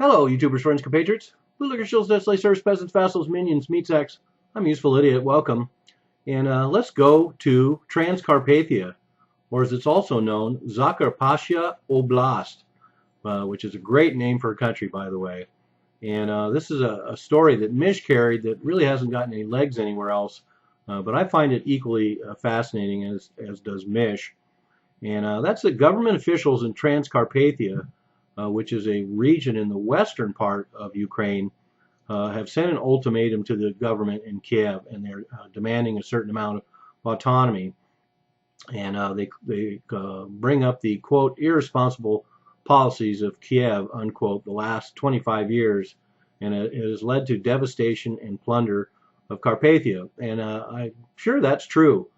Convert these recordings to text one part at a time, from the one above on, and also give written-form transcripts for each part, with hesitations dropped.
Hello, YouTubers, friends, compatriots, bootlickers, shills, dead slaves, serfs, peasants, vassals, minions, meat sacks. I'm Useful Idiot. Welcome. And let's go to Transcarpathia, or as it's also known, Zakarpattia Oblast, which is a great name for a country, by the way. And this is a story that Mish carried that really hasn't gotten any legs anywhere else, but I find it equally fascinating, as does Mish. And that's the government officials in Transcarpathia, which is a region in the western part of Ukraine, have sent an ultimatum to the government in Kiev, and they're demanding a certain amount of autonomy. And they bring up the, quote, irresponsible policies of Kiev, unquote, the last 25 years, and it has led to devastation and plunder of Carpathia. And I'm sure that's true,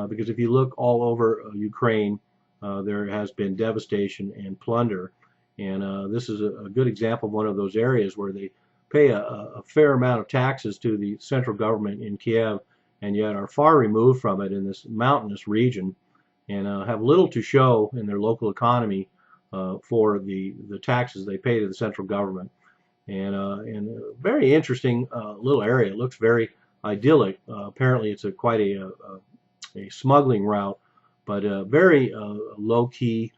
because if you look all over Ukraine, there has been devastation and plunder. And this is a good example of one of those areas where they pay a fair amount of taxes to the central government in Kiev, and yet are far removed from it in this mountainous region, and have little to show in their local economy for the taxes they pay to the central government. And a very interesting little area. It looks very idyllic. Apparently it's quite a smuggling route, but a very low-key,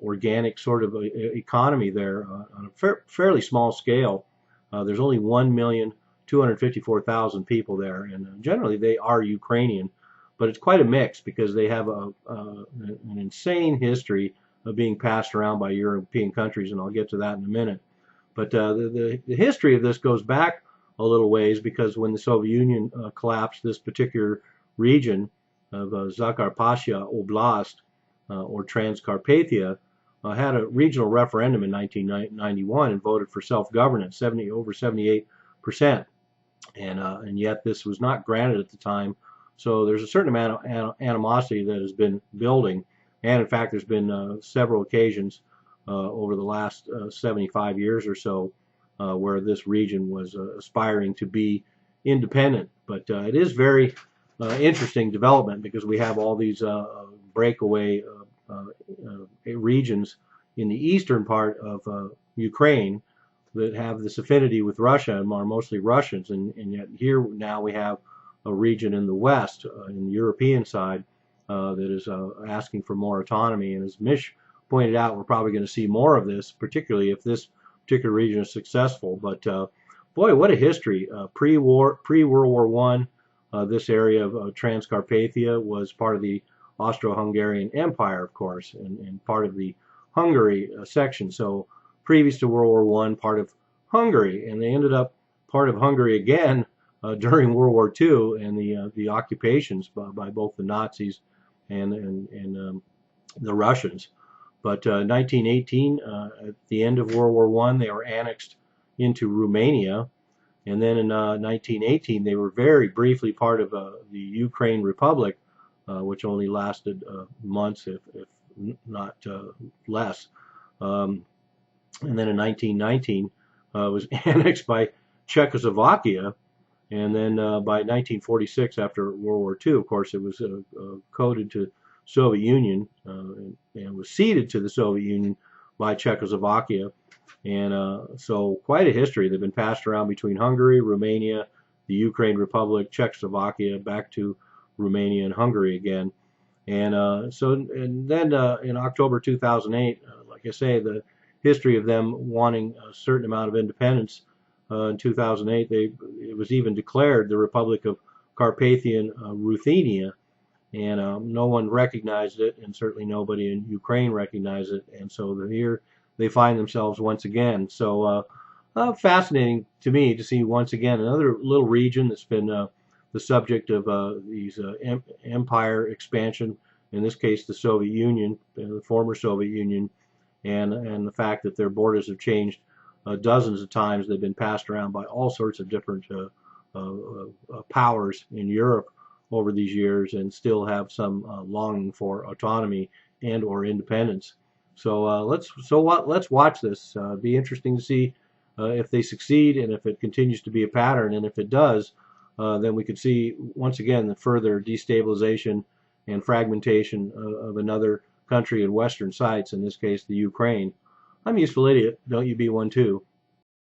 organic sort of economy there on a fairly small scale. There's only 1,254,000 people there, and generally they are Ukrainian, but it's quite a mix because they have an insane history of being passed around by European countries, and I'll get to that in a minute. But the history of this goes back a little ways, because when the Soviet Union collapsed, this particular region of Zakarpattia Oblast, or Transcarpathia, had a regional referendum in 1991 and voted for self-governance, over 78%, and yet this was not granted at the time. So there's a certain amount of animosity that has been building, and in fact there's been several occasions over the last 75 years or so where this region was aspiring to be independent. But it is very interesting development, because we have all these breakaway regions in the eastern part of Ukraine that have this affinity with Russia and are mostly Russians, and yet here now we have a region in the west, in the European side, that is asking for more autonomy. And as Mish pointed out, we're probably going to see more of this, particularly if this particular region is successful. But boy, what a history! Pre-World War I, this area of Transcarpathia was part of the Austro-Hungarian Empire, of course, and part of the Hungary section. So previous to World War I, part of Hungary, and they ended up part of Hungary again during World War II and the occupations by both the Nazis and the Russians. But 1918, at the end of World War I, they were annexed into Romania, and then in 1918 they were very briefly part of the Ukraine Republic, which only lasted months, if not less. And then in 1919 was annexed by Czechoslovakia, and then by 1946, after World War II, of course, it was coded to Soviet Union and was ceded to the Soviet Union by Czechoslovakia. And so quite a history. They've been passed around between Hungary, Romania, the Ukraine Republic, Czechoslovakia, back to Romania and Hungary again. And then in October 2008, like I say, the history of them wanting a certain amount of independence. In 2008, it was even declared the Republic of Carpathian Ruthenia, and no one recognized it, and certainly nobody in Ukraine recognized it. And so here they find themselves once again. So fascinating to me to see once again another little region that's been the subject of these empire expansion, in this case the Soviet Union, the former Soviet Union, and the fact that their borders have changed dozens of times. They've been passed around by all sorts of different powers in Europe over these years, and still have some longing for autonomy and or independence. So let's watch this. Be interesting to see if they succeed, and if it continues to be a pattern. And if it does, then we could see once again the further destabilization and fragmentation of another country in Western sites, in this case the Ukraine. I'm a useful idiot. Don't you be one too.